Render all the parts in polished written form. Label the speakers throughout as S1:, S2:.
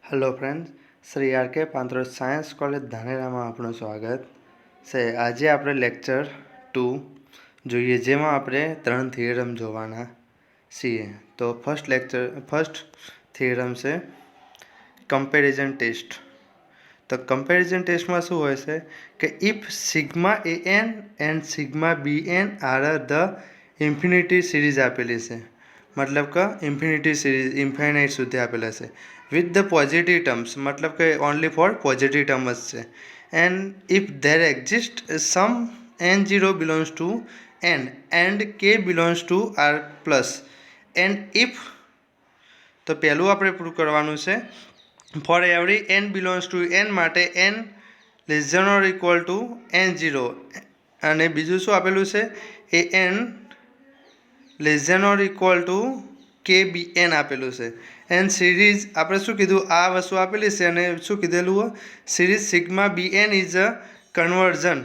S1: Hello friends, Shri are के पांत्रोज science college Dhanera में आपનું સ્વાગત છે। આજે આપણે લેક્ચર 2 જોઈએ, જેમાં આપણે 3 થિયરમ જોવાના છીએ। તો ફર્સ્ટ થિયરમ છે કમ્પેરિઝન ટેસ્ટ। તો કમ્પેરિઝન ટેસ્ટમાં શું હોય છે કે if sigma A N and sigma B N are the infinity series આપેલી છે, मतलब કે ઇન્ફિનિટી સિરીઝ ઇન્ફાઇનાઇટ સુધી આપેલા છે with the positive terms, मतलब કે only for positive terms છે। and if there exists some n0 belongs to n and k belongs to r plus and if, તો પહેલું આપણે પ્રૂવ કરવાનું છે for every n belongs to n માટે n less than or equal to n0, અને બીજું શું આપેલું છે એ n less than or equal to kbn આપેલું છે। એન્ડ સિરીઝ આપણે શું કીધું, આ વસ્તુ આપેલી છે અને શું કીધેલું series sigma B N is a convergent,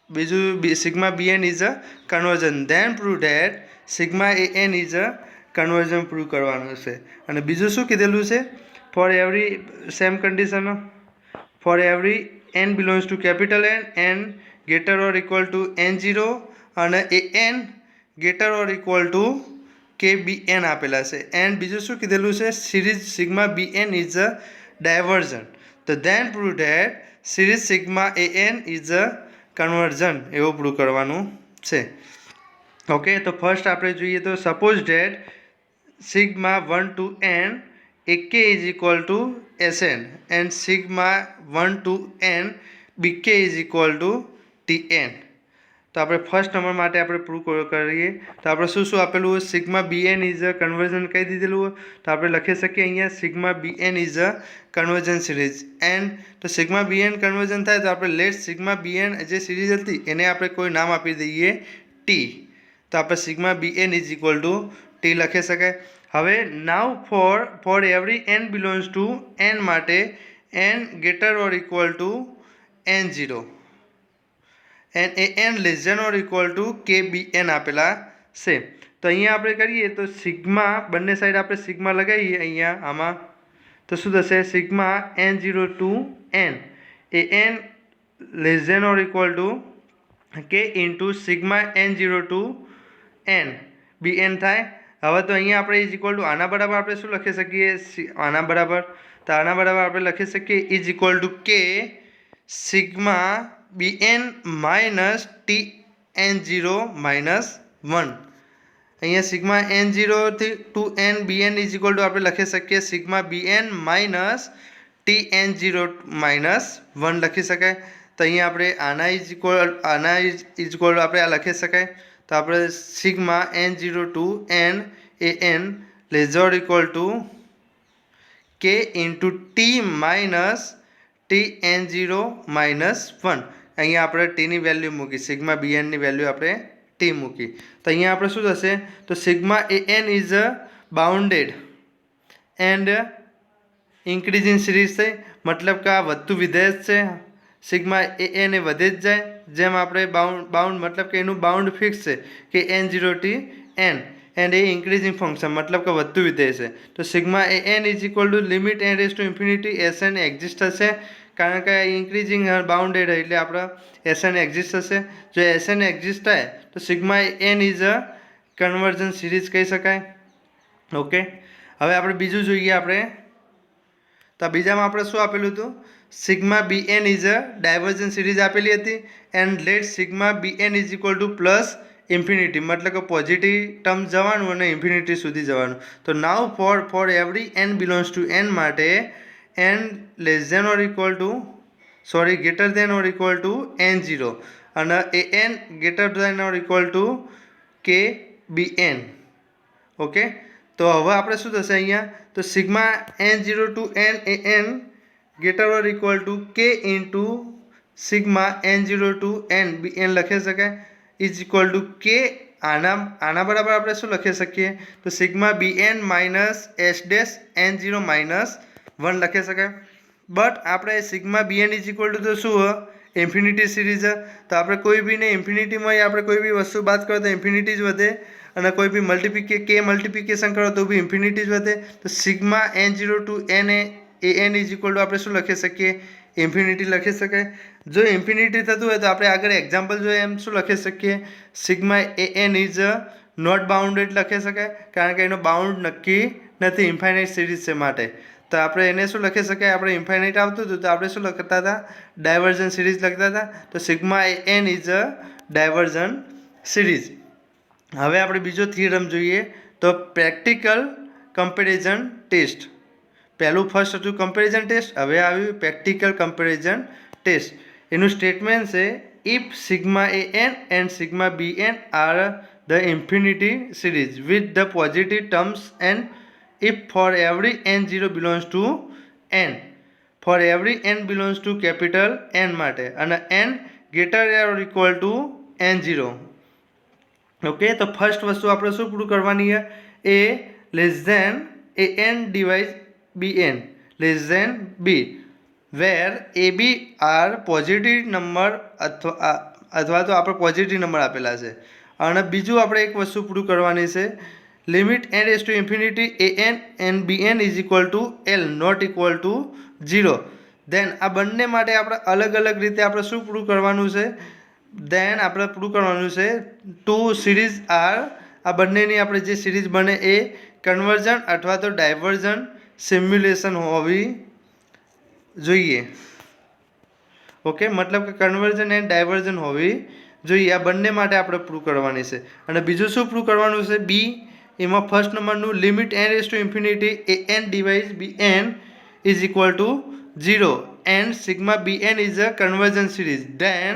S1: બીજું sigma B N is a convergent, then prove that sigma A N is a convergent prove કરવાનું છે। અને બીજું શું કીધેલું છે for every same condition for every N belongs to capital N N greater or equal to n0 અને A N greater or equal to K B N આપેલા છે। એન્ડ બીજું શું કીધેલું છે series sigma B N is a divergent, તો then prove that series sigma A N is a convergent, એવું prove કરવાનું છે। ઓકે, તો ફર્સ્ટ આપણે જોઈએ તો suppose that sigma 1 to N A K is equal to S N and sigma 1 to N B K is equal to T N. તો આપણે first number માટે આપણે પ્રૂવ કરીએ તો આપણે શું શું આપેલું હોય, sigma B N is a convergent કહી દીધેલું હોય, તો આપણે લખી શકીએ અહીંયા sigma B N is a convergent series. And તો સિગ્મા બી એન કન્વર્ઝન થાય તો આપણે લેટ સિગ્મા બી એન જે સિરીઝ હતી એને આપણે કોઈ નામ આપી દઈએ ટી, તો આપણે sigma B N is equal to T લખી શકાય। હવે now for every N belongs to N માટે N greater or equal to n0 and A N less than or equal to K B N આપેલા છે। તો અહીંયા આપણે કરીએ તો સિગ્મા બંને સાઈડ આપણે સિગ્મા લગાવીએ અહીંયા આમાં, તો શું થશે sigma n0 to n A N less than or equal to K into sigma n0 to n B N થાય। હવે તો અહીંયા આપણે ઇઝ ઇક્વલ ટુ આના બરાબર આપણે શું લખી શકીએ, આના બરાબર, તો આના બરાબર આપણે લખી શકીએ is equal to K sigma B N minus T n0 minus 1। અહીંયા સિગ્મા n0 થી to N B N is equal to આપણે લખી શકીએ સિગ્મા બી N minus T n0 minus 1 લખી શકાય। તો અહીંયા આપણે આના ઇઝ ઇક્વલ આપણે આ લખી શકાય, તો આપણે sigma n0 to N A N less or equal to K into T minus T n0 minus 1। અહીંયા આપણે ટીની વેલ્યુ મૂકી, સિગ્મા બી એનની વેલ્યુ આપણે ટી મૂકી, તો અહીંયા આપણે શું થશે તો sigma A N is a bounded and increasing series થઈ, મતલબ કે આ વધતું વિધેય છે, સિગ્મા એ એન એ વધે જ જાય, જેમ આપણે બાઉન્ડ મતલબ કે એનું બાઉન્ડ ફિક્સ છે કે n0 થી n and a increasing function મતલબ કે વધતું વિધેય છે। તો sigma A N is equal to limit N raise to infinity S N exist થશે, કારણ કે ઇન્ક્રીઝિંગ બાઉન્ડેડ એટલે આપણે એસ એન એક્ઝિસ્ટ થશે। જો એસ એન એક્ઝિસ્ટ થાય તો sigma N is a convergent series કહી શકાય। ઓકે, હવે આપણે બીજું જોઈએ આપણે, તો બીજામાં આપણે શું આપેલું હતું sigma B N is a divergent series આપેલી હતી and let sigma B N is equal to plus infinity, મતલબ કે પોઝિટિવ ટર્મ જવાનું અને ઇન્ફિનિટી સુધી જવાનું। તો now for every N belongs to N માટે N less than or equal to greater than or equal to n0 અને A N greater than or equal to K B N. Okay, તો હવે આપણે શું થશે અહીંયા તો sigma n0 to n A N greater or equal to K into sigma n0 to n B N લખી શકાય ઇઝ ઇક્વલ ટુ કે આના બરાબર આપણે શું લખી શકીએ તો સિગ્મા બી N minus S dash n0 minus 1 લખી શકાય। બટ આપણે sigma B N is equal to તો શું ઇન્ફિનિટી સિરીઝ, તો આપણે કોઈ બીને ઇન્ફિનિટીમાં આપણે કોઈ બી વસ્તુ બાદ કરો તો ઇન્ફિનિટી જ વધે, અને કોઈ બી મલ્ટિપ્લિકેશન કરો તો બી ઇન્ફિનિટી જ વધે। તો sigma n0 to n A A N is equal to આપણે શું લખી શકીએ? ઇન્ફિનિટી લખી શકાય. જો ઇન્ફિનિટી થતું હોય તો આપણે આગળ એક્ઝામ્પલ જોઈએ એમ શું લખી શકીએ? Sigma A N is not bounded લખી શકાય, કારણ કે એનો બાઉન્ડ નક્કી નથી, ઇન્ફાઇનાઇટ સિરીઝ છે માટે. તો આપણે એને શું લખી શકાય? આપણે ઇન્ફાઇનાઇટ આવતું હતું તો આપણે શું લખતા હતા? ડાયવર્જન સિરીઝ લખતા હતા. તો sigma A N is a divergent series. હવે આપણે બીજો થિયરમ જોઈએ તો પ્રેક્ટિકલ કમ્પેરિઝન ટેસ્ટ. પહેલું ફર્સ્ટ હતું કમ્પેરિઝન ટેસ્ટ, હવે આવ્યું પ્રેક્ટિકલ કમ્પેરિઝન ટેસ્ટ. એનું સ્ટેટમેન્ટ છે if sigma A N and sigma B N are the infinity series with the positive terms and if for every N zero belongs to N, for every N belongs to capital N માટે, અને N greater or equal to N zero. Okay, તો first વસ્તુ આપણે શું prove કરવાની છે? A less than A N device B N less than B where A B are positive number અથવા તો આપણે પોઝિટિવ નંબર આપેલા છે. અને બીજું આપણે એક વસ્તુ પ્રૂવ કરવાની છે limit N raise to infinity A N and B N is equal to L not equal to 0. Then આ બંને માટે આપણે અલગ અલગ રીતે આપણે શું પ્રૂવ કરવાનું છે? દેન આપણે પ્રૂવ કરવાનું છે ટુ સિરીઝ આર, આ બંનેની આપણે જે સિરીઝ બને એ કન્વર્ઝન અથવા તો ડાયવર્ઝન સિમ્યુલેશન હોવી જોઈએ. ઓકે, મતલબ કે કન્વર્ઝન એન્ડ ડાયવર્ઝન હોવી જોઈએ. આ બંને માટે આપણે પ્રૂવ કરવાની છે. અને બીજું શું પ્રૂવ કરવાનું છે? બી, એમાં ફર્સ્ટ નંબરનું limit N raise to infinity A N device B N is equal to 0 and sigma B N is a convergent series. Then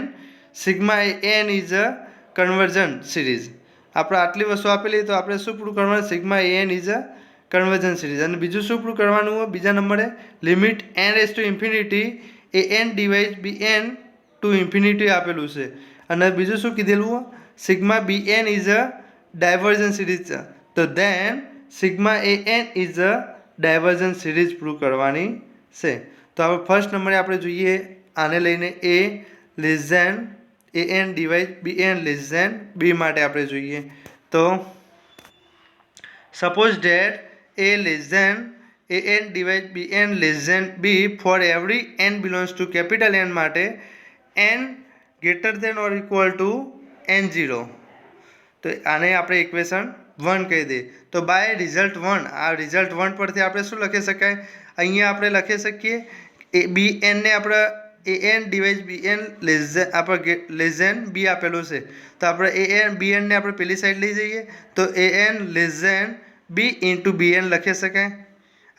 S1: sigma A N is a convergent series. આપણે આટલી વસ્તુ આપેલી તો આપણે શું પ્રૂવ કરવાનું? Sigma A N is a convergent series. અને બીજું શું પ્રૂવ કરવાનું હોય? બીજા નંબરે limit N raise to infinity A N device B N to infinity આપેલું છે. અને બીજું શું કીધેલું હોય? Sigma B N is a divergent series છે. તો then sigma A N is a divergent series prove કરવાની છે. તો હવે ફર્સ્ટ નંબરે આપણે જોઈએ આને લઈને એ less than A N device B N less than બી માટે આપણે જોઈએ તો suppose date a less than a n divided b n less than b for every n belongs to capital N માટે n greater than or equal to n0. તો આને આપણે equation 1 કહી દઈએ. તો બાય રિઝલ્ટ 1, આ રિઝલ્ટ 1 પરથી આપણે શું લખી શકાય? અહીંયા આપણે લખી શકીએ એ બી એનને આપણે a N device B N less than આપણે લેસ ધેન બી આપેલું છે તો આપણે એ એન બી એનને આપણે પેલી સાઈડ લઈ જઈએ તો A N less than B into B N લખી શકાય.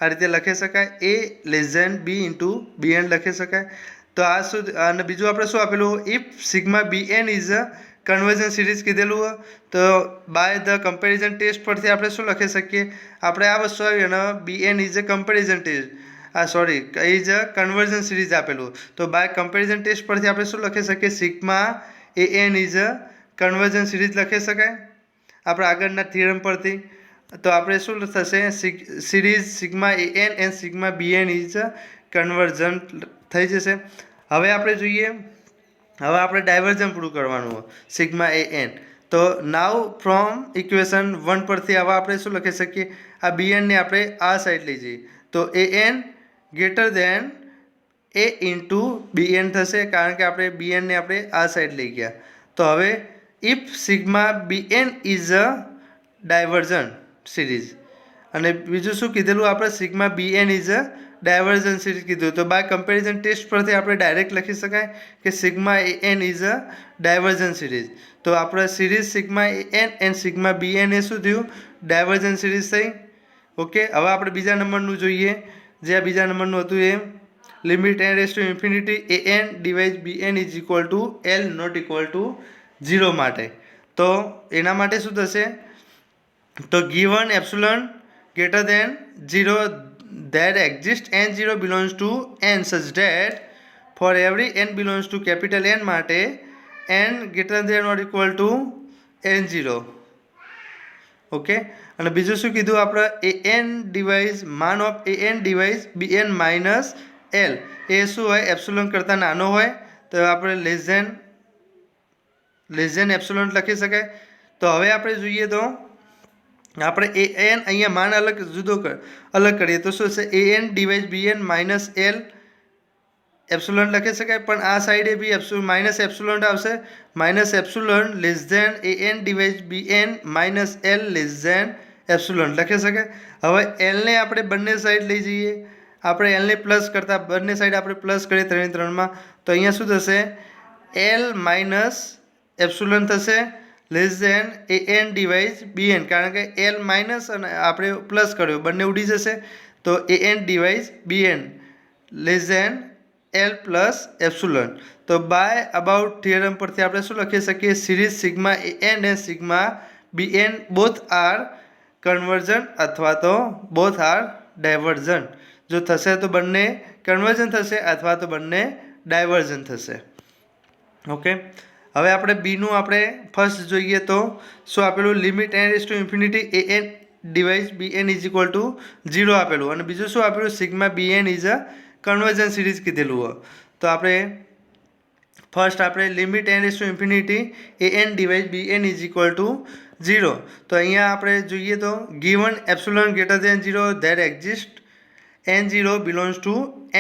S1: આ રીતે લખી શકાય. એ લેસ ધેન બી ઇન્ટુ બી એન લખી શકાય. તો આ શું? અને બીજું આપણે શું આપેલું? If sigma B N is a convergent series કીધેલું હોય તો બાય ધ કમ્પેરિઝન ટેસ્ટ પરથી આપણે શું લખી શકીએ? આપણે આ વસ્તુ આવી અને B N is a comparison test is a convergent series આપેલું તો બાય કમ્પેરિઝન ટેસ્ટ પરથી આપણે શું લખી શકીએ? Sigma A N is a convergent series લખી શકાય આપણે આગળના થિયરમ પરથી. તો આપણે શું થશે? Series sigma A N and sigma B N is convergent થઈ જશે. હવે આપણે જોઈએ, હવે આપણે ડાયવર્ઝન પ્રૂવ કરવાનું હોય સિગ્મા એ એન. તો નાવ ફ્રોમ ઇક્વેશન 1 પરથી હવે આપણે શું લખી શકીએ? આ બી એનને આપણે આ સાઈડ લઈ જઈએ તો A N greater than A into B N થશે કારણ કે આપણે બી એનને આપણે આ સાઈડ લઈ ગયા. તો હવે if sigma B N is a divergent series અને બીજું શું કીધેલું આપણે? Sigma B N is a divergent series કીધું. તો બાય કમ્પેરિઝન ટેસ્ટ પરથી આપણે ડાયરેક્ટ લખી શકાય કે sigma A N is a divergent series. તો આપણે series sigma A N and sigma B N એ શું થયું? ડાયવર્ઝન સિરીઝ થઈ. ઓકે, હવે આપણે બીજા નંબરનું જોઈએ. જે આ બીજા નંબરનું હતું એ limit N raise to infinity A N device B N is equal to L not equal to 0 માટે. તો એના માટે શું થશે? તો given epsilon greater than 0 that exists n0 belongs to n such that for every n belongs to capital N માટે n greater than or equal to n0. Okay, અને બીજું શું કીધું આપણે? A N divides mod of a N device B N minus L એ શું હોય? Epsilon કરતાં નાનો હોય તો આપણે લેસ ધેન એપ્સિલોન લખી શકાય. તો હવે આપણે જોઈએ તો આપણે એ એન અહીંયા માન અલગ કરીએ તો શું થશે? A N divide B N minus L epsilon લખી શકાય, પણ આ સાઈડે બી માઇનસ એપ્સિલોન આવશે. Minus epsilon less than A N divide B N minus L less than epsilon લખી શકાય. હવે એલને આપણે બંને સાઈડ લઈ જઈએ, આપણે એલને પ્લસ કરતા બંને સાઈડ આપણે પ્લસ કરીએ 3 તો અહીંયા શું થશે? એલ માઇનસ એપ્સિલોન થશે less than A N divide B N, કારણ કે એલ માઇનસ અને આપણે પ્લસ કર્યો બંને ઉડી જશે, તો A N divide B N less than L plus epsilon. તો બાય અબાઉટ થિયરમ પરથી આપણે શું લખી શકીએ? સિરીઝ સિગ્મા એ એન અને sigma B N both are convergent અથવા તો બોથ આર ડાયવર્જન. જો થશે તો બંને કન્વર્જન થશે અથવા તો બંને ડાયવર્જન થશે. ઓકે, હવે આપણે બીનું આપણે ફર્સ્ટ જોઈએ તો શું આપેલું? Limit N raise to infinity A N divide B N is equal to 0 આપેલું, અને બીજું શું આપેલું? Sigma B N is a convergent series કીધેલું હોય. તો આપણે ફર્સ્ટ આપણે limit N raise to infinity A N divide B N is equal to 0. તો અહીંયા આપણે જોઈએ તો given epsilon greater than 0 there exist n0 belongs to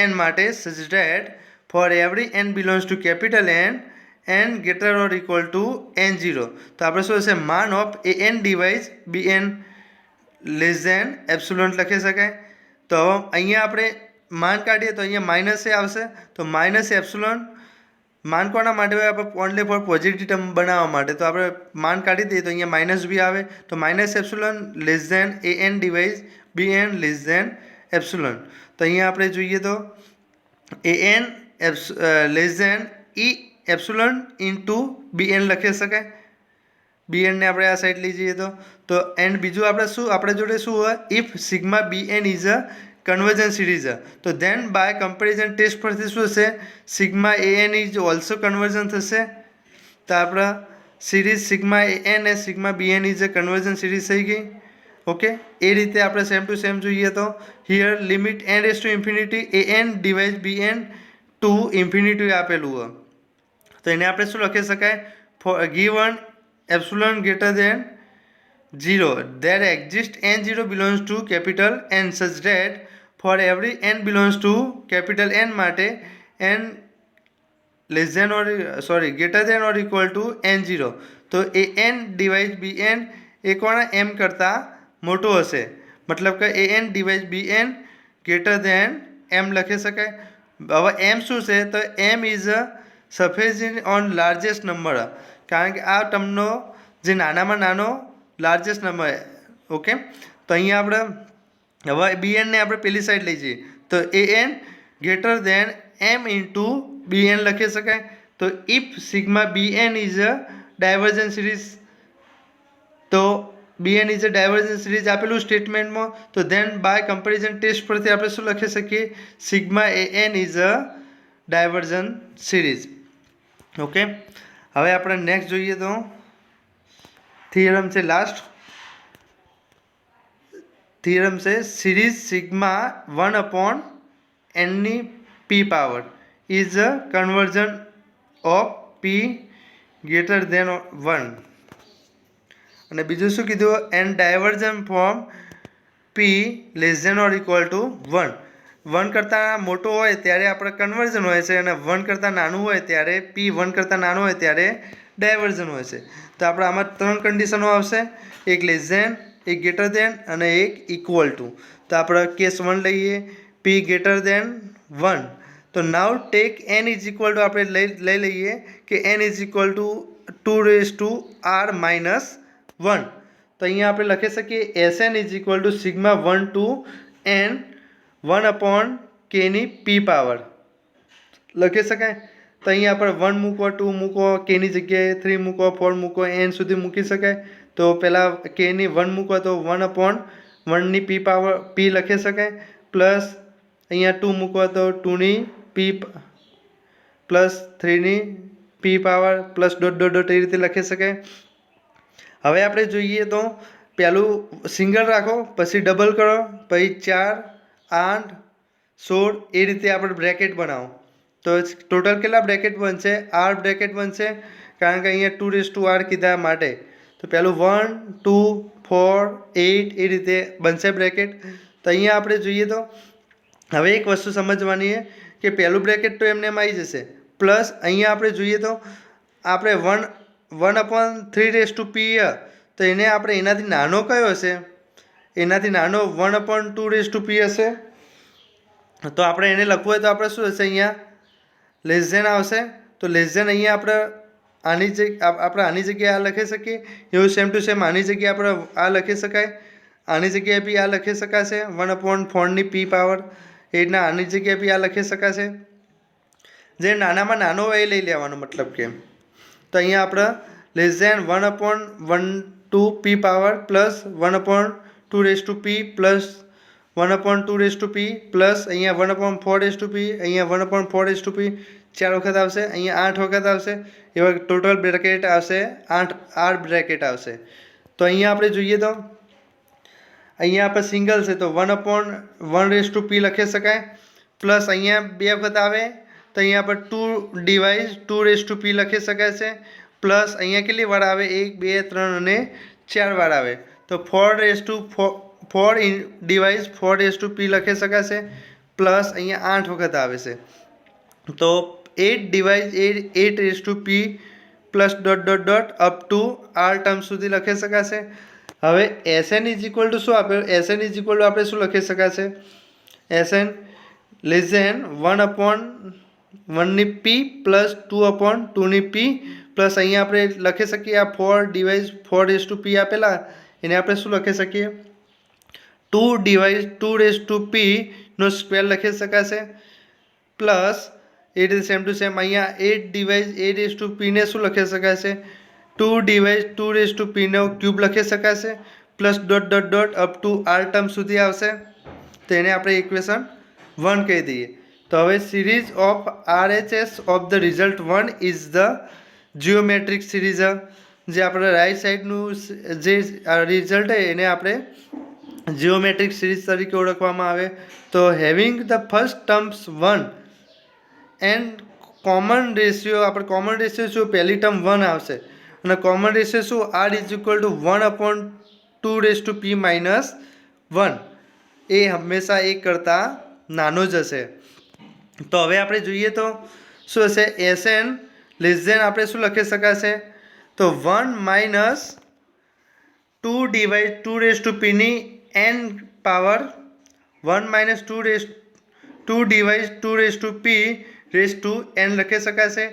S1: n માટે such that for every n belongs to capital n greater or equal to n0. તો આપણે શું હશે? Mod of a N divide B N less than epsilon લખી શકાય. તો હવે અહીંયા આપણે માન કાઢીએ તો અહીંયા માઇનસ એ આવશે, તો માઇનસ એપ્સિલોન માન કોના માટે હોય? આપણે ઓનલી ફોર પોઝિટિવ ટર્મ બનાવવા માટે. તો આપણે માન કાઢી દઈએ તો અહીંયા માઇનસ બી આવે, તો minus epsilon less than A N divide B N less than epsilon. તો અહીંયા આપણે જોઈએ તો A N less than E epsilon into B N લખી શકાય. બી એનને આપણે આ સાઈડ લઈ જઈએ તો એન્ડ બીજું આપણે શું આપણે જોડે શું હોય? If sigma B N is a convergent series, તો ધેન બાય કમ્પેરિઝન ટેસ્ટ પરથી શું હશે? Sigma A N is also convergent થશે. તો આપણા સિરીઝ સિગ્મા એ એન અને sigma B N is a convergent series થઈ ગઈ. ઓકે, એ રીતે આપણે સેમ ટુ સેમ જોઈએ તો here limit N raise to infinity A N divide B N to infinity આપેલું હોય, તો એને આપણે શું લખી શકાય? For given epsilon greater than 0 there exists n0 belongs to capital N such that for every n belongs to capital N માટે n less than or greater than or equal to n0. તો એ n divide બી N એ કોના? m કરતાં મોટો હશે, મતલબ કે A N divide B N greater than m લખી શકાય. હવે m શું છે? તો m is a sufficient on largest number, કારણ કે આ ટર્મનો જે નાનામાં નાનો લાર્જેસ્ટ નંબર. ઓકે, તો અહીંયા આપણે હવે બી એનને આપણે પેલી સાઈડ લઈ જઈએ તો A N greater than M into B N લખી શકાય. તો if sigma B N is a divergent series, તો B N is a divergent series આપેલું સ્ટેટમેન્ટમાં, તો ધેન બાય કમ્પેરિઝન ટેસ્ટ પરથી આપણે શું લખી શકીએ? Sigma A N is a divergent series. Okay, હવે આપણે નેક્સ્ટ જોઈએ તો થિયરમ છે લાસ્ટ. થિયરમ છે સિરીઝ સિગ્મા 1/n ની P power is a convergent of P greater than 1. અને બીજું શું કીધું? N divergent from P less than or equal to 1. 1 કરતાં મોટો હોય ત્યારે આપણે કન્વર્ઝન હોય છે, અને 1 કરતાં નાનું હોય ત્યારે પી 1 કરતાં નાનું હોય ત્યારે ડાયવર્ઝન હોય છે. તો આપણે આમાં 3 કન્ડિશનો આવશે, એક લેસ ધેન, એક ગ્રેટર ધેન અને એક ઇક્વલ ટુ. તો આપણે કેસ 1 લઈએ, પી ગ્રેટર ધેન 1. તો now take N is equal to આપણે લઈ લઈએ કે N is equal two 2⁻r−1. તો અહીંયા આપણે લખી શકીએ S n is equal to sigma 1 to n 1/k ની પી પાવર લખી શકાય. તો અહીંયા આપણે 1 મૂકો, 2 મૂકો, કેની જગ્યાએ 3 મૂકો, 4 મૂકો, n સુધી મૂકી શકાય. તો પહેલાં કેની 1 મૂકો તો 1/1 ની પી પાવર પી લખી શકાય, પ્લસ અહીંયા 2 મૂકો તો 2 ની પી પ્લસ 3 ની પી પાવર પ્લસ ડોટ એ રીતે લખી શકાય. હવે આપણે જોઈએ તો પહેલું સિંગલ રાખો, પછી ડબલ કરો, પછી 4, 8, 16 એ રીતે આપણે બ્રેકેટ બનાવો. તો ટોટલ કેટલા બ્રેકેટ બનશે? 8 બ્રેકેટ બનશે, કારણ કે અહીંયા 2r કીધા માટે. તો તો પહેલું 1 2 4 8 એ રીતે બનશે બ્રેકેટ. તો અહીંયા આપણે જોઈએ તો હવે એક વસ્તુ સમજવાની છે કે પહેલું બ્રેકેટ તો એમને એમ આવી જશે, પ્લસ અહીંયા આપણે જોઈએ તો આપણે 1/3 તો એને આપણે એનાથી નાનો કયો હશે, એનાથી નાનો 1/2 હશે. તો આપણે એને લખવું હોય તો આપણે શું હશે, અહીંયા લેસ ધેન આવશે. તો લેસ ધેન અહીંયા આપણે આની જગ્યાએ આ લખી શકીએ. એવું સેમ ટુ સેમ આની જગ્યાએ આપણે આ લખી શકાય, આની જગ્યાએ બી આ લખી શકાશે 1/4 p પાવર. એ રીતના આની જગ્યાએ બી આ લખી શકાશે. જે નાનામાં નાનો હોય એ લઈ લેવાનો, મતલબ કે તો અહીંયા આપણે less than 1/12 p power plus 1/2 plus 1/2 plus અહીંયા 1/4 અહીંયા 1/4 4 વખત આવશે, અહીંયા 8 વખત આવશે. એવા ટોટલ બ્રેકેટ આવશે 8 બ્રેકેટ આવશે. તો અહીંયા આપણે જોઈએ તો અહીંયા આપણે સિંગલ છે તો 1/1 લખી શકાય, પ્લસ અહીંયા 2 વખત આવે તો અહીંયા આપણે 2/2 લખી શકાય છે, પ્લસ અહીંયા કેટલી વાર આવે 1 2 3 અને 4 વાર આવે તો 4/4 લખી શકાશે, પ્લસ અહીંયા 8 વખત આવે છે તો 8/8 plus up to r term સુધી લખી શકાશે. હવે Sn ઇઝ ઇક્વલ ટુ શું આપ્યું, Sn ઇઝ ઇક્વલ ટુ આપણે શું લખી શકાશે, Sn less than 1/1 plus 2/2 plus અહીંયા આપણે લખી શકીએ આ 4/4 આપેલા એને આપણે શું લખી શકીએ 2/2 નો સ્ક્વેર લખી શકાશે, પ્લસ એ રીતે સેમ ટુ સેમ અહીંયા 8/8 ને શું લખી શકાશે 2/2 નો ક્યુબ લખી શકાશે, plus up to r term સુધી આવશે. તો એને આપણે ઇક્વેશન 1 કહી દઈએ. તો હવે series of RHS of the result 1 is the geometric series. જે આપણે રાઈટ સાઈડનું જે રિઝલ્ટ છે એને આપણે જીઓમેટ્રિક સિરીઝ તરીકે ઓળખવામાં આવે. તો having the first terms 1 and common ratio, આપણે કોમન રેશિયો શું, પહેલી ટર્મ 1 આવશે અને કોમન રેશિયો શું r is equal two 1/2 minus 1, એ હંમેશા 1 કરતાં નાનો જ હશે. તો હવે આપણે જોઈએ તો શું હશે, Sn લેસ ધેન આપણે શું લખી શકાશે તો 1 માઇનસ 2/2 ની n પાવર 1 માઇનસ 2/2 n લખી શકાશે,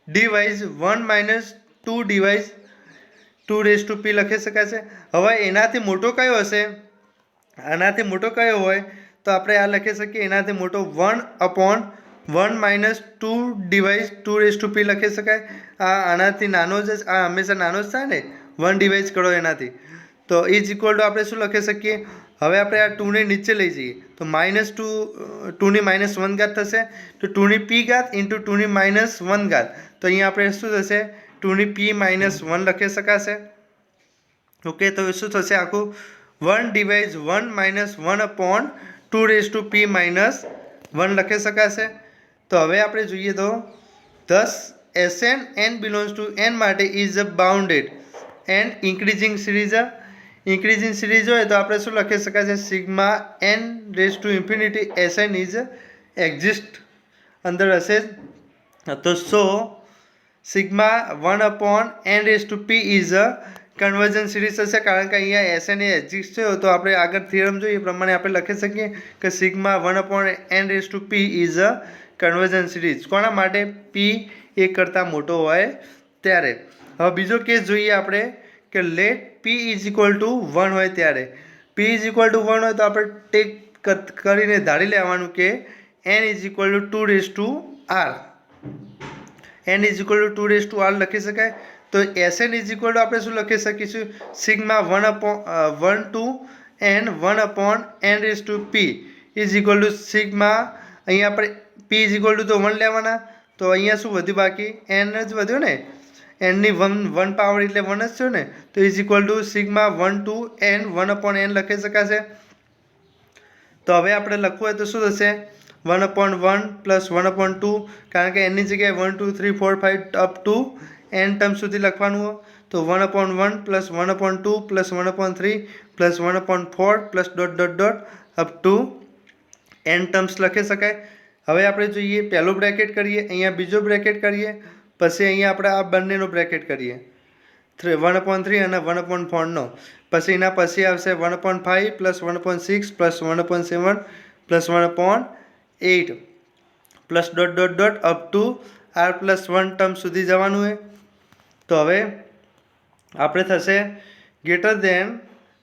S1: ડિવાઇઝ 1 માઇનસ 2/2 લખી શકાશે. હવે એનાથી મોટો કયો હશે, આનાથી મોટો કયો હોય તો આપણે આ લખી શકીએ એનાથી મોટો 1/1 માઇનસ 2/2 લખી શકાય. આનાથી નાનો જ, આ હંમેશા નાનો જ થાય ને, 1 ડિવાઇઝ કરો એનાથી. તો ઇઝ ઇક્વલ ટુ આપણે શું લખી શકીએ, હવે આપણે આ 2 ને નીચે લઈ જઈએ તો -2 ની -1 થશે, તો 2 ની p ઇન્ટુ 2 ની -1. તો અહીંયા આપણે શું થશે 2 ની p -1 લખી શકાશે. ઓકે, તો શું થશે આખું 1/1 માઇનસ 1/2 -1 લખી શકાશે. તો હવે આપણે જોઈએ તો 10 Sn n belongs to n માટે is bounded and increasing series. Increasing series હોય તો આપણે શું લખી શકાય છે sigma n raise to infinity Sn is exist અંદર હશે. તો so sigma 1/n raise to p is convergent series હશે, કારણ કે અહીંયા Sn એ એક્ઝિસ્ટ થયો તો આપણે આગળ થિયરમ જોઈએ એ પ્રમાણે આપણે લખી શકીએ કે sigma 1/n raise to p is convergent series. કોના માટે, p 1 કરતાં મોટો હોય ત્યારે. હવે બીજો કેસ જોઈએ આપણે કે let p is equal to 1 હોય ત્યારે. p ઇઝ ઇક્વલ ટુ 1 હોય તો આપણે ટેક કરીને ધારી લેવાનું કે n is equal two 2/r. n is equal two 2/r લખી શકાય. તો Sn ઇઝ ઇક્વલ ટુ આપણે શું લખી શકીશું sigma 1/n raise to p is equal to sigma, અહીંયા આપણે p ઇઝ ઇક્વલ ટુ તો 1 લેવાના, તો અહીંયા શું વધ્યું બાકી n જ વધ્યો ને, n ની 1 પાવર એટલે 1 જ થયો ને, તો is equal to sigma 1/n લખી શકાશે. તો હવે આપણે લખવું હોય તો શું થશે 1/1 પ્લસ 1/2, કારણ કે n ની જગ્યાએ 1 2 3 4 5 અપ ટુ n ટર્મ સુધી લખવાનું હોય. તો તો 1/1 plus 1/2 plus 1/3 plus 1/4 plus dot dot dot up to n terms લખી શકાય. હવે આપણે જોઈએ પહેલો બ્રેકેટ કરીએ, અહીંયા બીજો બ્રેકેટ કરીએ, પછી અહીંયા આપણે આ બંનેનો બ્રેકેટ કરીએ 1/3 અને 1/4નો. પછી એના પછી આવશે 1/5 plus 1/6 plus 1/7 plus 1/8 plus dot dot dot up to r+1 term સુધી જવાનું છે. તો હવે આપણે થશે ગ્રેટર દેન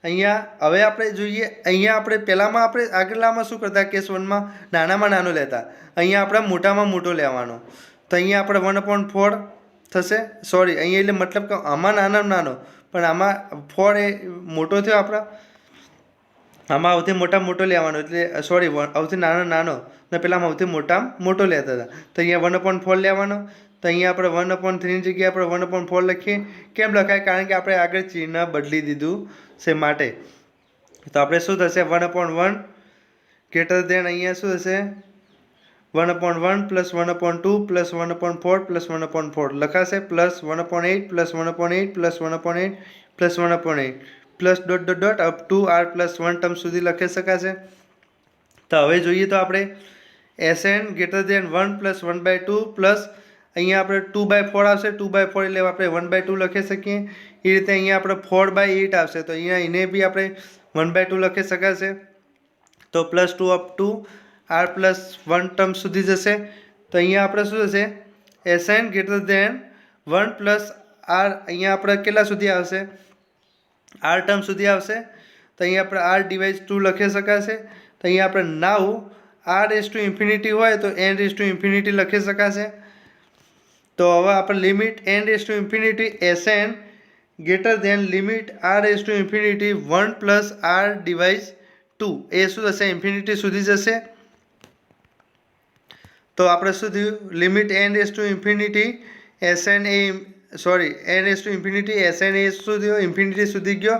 S1: અહીંયા. હવે આપણે જોઈએ અહીંયા આપણે પહેલામાં આપણે આગળલામાં શું કરતા કેસ 1માં નાનામાં નાનો લેતા, અહીંયા આપણે મોટામાં મોટો લેવાનો. તો અહીંયા આપણે 1/4 થશે, સોરી અહીંયા એટલે મતલબ કે આમાં નાનામાં નાનો પણ આમાં 4 એ મોટો થયો આપણા, આમાં સૌથી મોટો લેવાનો એટલે સોરી સૌથી નાનો ને પેલામાં સૌથી મોટો લેતા હતા. તો અહીંયા 1/4 લેવાનો. તો અહીંયા આપણે 1/3 ની જગ્યાએ આપણે 1/4 લખીએ. કેમ લખાય? કારણ કે આપણે આગળ ચિહ્ન બદલી દીધું છે માટે. તો આપણે શું થશે 1/1 ગ્રેટર દેન અહીંયા શું થશે 1/1 પ્લસ 1/2 પ્લસ 1/4 પ્લસ 1/4 લખાશે plus 1/8 plus 1/8 plus 1/8 plus 1/8 plus dot dot dot up to r+1 term સુધી લખી શકાશે. તો હવે જોઈએ તો આપણે Sn greater than 1 plus 1/2 plus અહીંયા આપણે 2/4 આવશે, 2/4 એટલે આપણે 1/2 લખી શકીએ. એ રીતે અહીંયા આપણે 4/8 આવશે, તો અહીંયા એને બી આપણે 1/2 લખી શકાશે. તો plus 2 up to r+1 term સુધી જશે. તો અહીંયા આપણે શું થશે Sn greater than 1 plus r, અહીંયા આપણે કેટલા સુધી આવશે r ટર્મ સુધી આવશે. તો અહીંયા આપણે r/2 લખી શકાશે. તો અહીંયા આપણે નાવ r∞ હોય તો n∞ લખી શકાશે. તો હવે આપણે limit n∞ Sn greater than limit r∞ 1 plus r/2 એ શું થશે ઇન્ફિનિટી સુધી જશે. તો આપણે શું થયું લિમિટ n∞ Sn એ સોરી n∞ Sn એ શું થયો ઇન્ફિનિટી સુધી ગયો.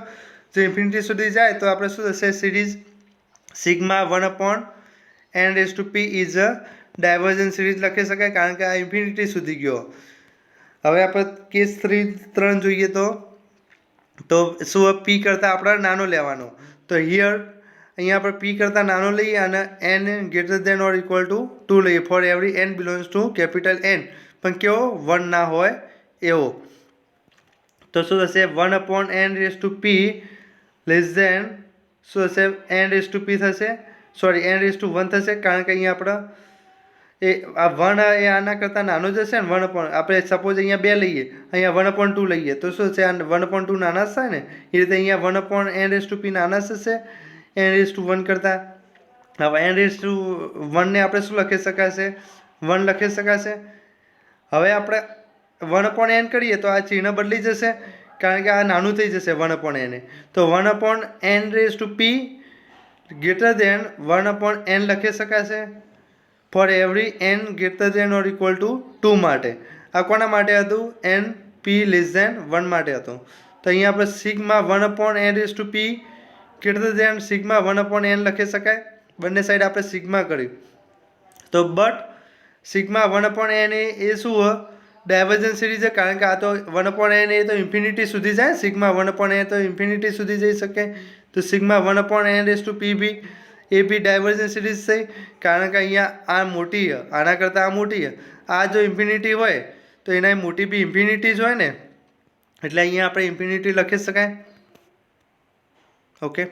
S1: જો ઇન્ફિનિટી સુધી જાય તો આપણે શું થશે series sigma 1/n∞p is a divergent series લખી શકાય કારણ કે આ ઇન્ફિનિટી સુધી ગયો. હવે આપણે કેસ 3 જોઈએ તો શું p કરતાં આપણે નાનો લેવાનો. તો હિયર અહીંયા આપણે p કરતાં નાનો લઈએ અને n ગ્રેટર દેન ઓર ઇક્વલ ટુ 2 લઈએ for every n belongs to capital N, પણ કેવો 1 ના હોય એવો. તો શું થશે 1/n∞p લેસ દેન શું થશે n∞p થશે, સોરી n∞1 થશે કારણ કે અહીંયા આપણે એ આ 1 એ આના કરતાં નાનો જ હશે ને 1 આપણે સપોઝ અહીંયા 2 લઈએ, અહીંયા 1/2 લઈએ તો શું થશે 1/2 નાના જ થાય ને. એ રીતે અહીંયા 1/n∞p નાના જ થશે n∞1 કરતાં. હવે n∞1 ને આપણે શું લખી શકાશે 1 લખી શકાશે. હવે આપણે 1/n કરીએ તો આ ચિહ્ન બદલી જશે કારણ કે આ નાનું થઈ જશે 1/n. તો 1/n∞p ગ્રેટર દેન 1/n લખી શકાશે for every n greater than or equal two 2 માટે. આ કોના માટે હતું n p લેસ દેન 1 માટે હતું. તો અહીંયા આપણે sigma 1/n∞p greater than sigma 1/n લખી શકાય. બંને સાઈડ આપણે સિગ્મા કર્યું. તો બટ સિગ્મા 1/n એ શું હોય ડાયવર્જન્ટ સિરીઝ છે કારણ કે આ તો 1/n એ તો ઇન્ફિનિટી સુધી જાય, સિગ્મા 1/n તો ઇન્ફિનિટી સુધી જઈ શકે. તો સિગ્મા 1/n∞p બી એ બી ડાયવર્જન્ટ સિરીઝ થઈ કારણ કે અહીંયા આ મોટી છે આના કરતાં આ મોટી છે. આ જો ઇન્ફિનિટી હોય તો એના મોટી બી ઇન્ફિનિટી જ હોય ને, એટલે અહીંયા આપણે ઇન્ફિનિટી લખી શકાય. ઓકે.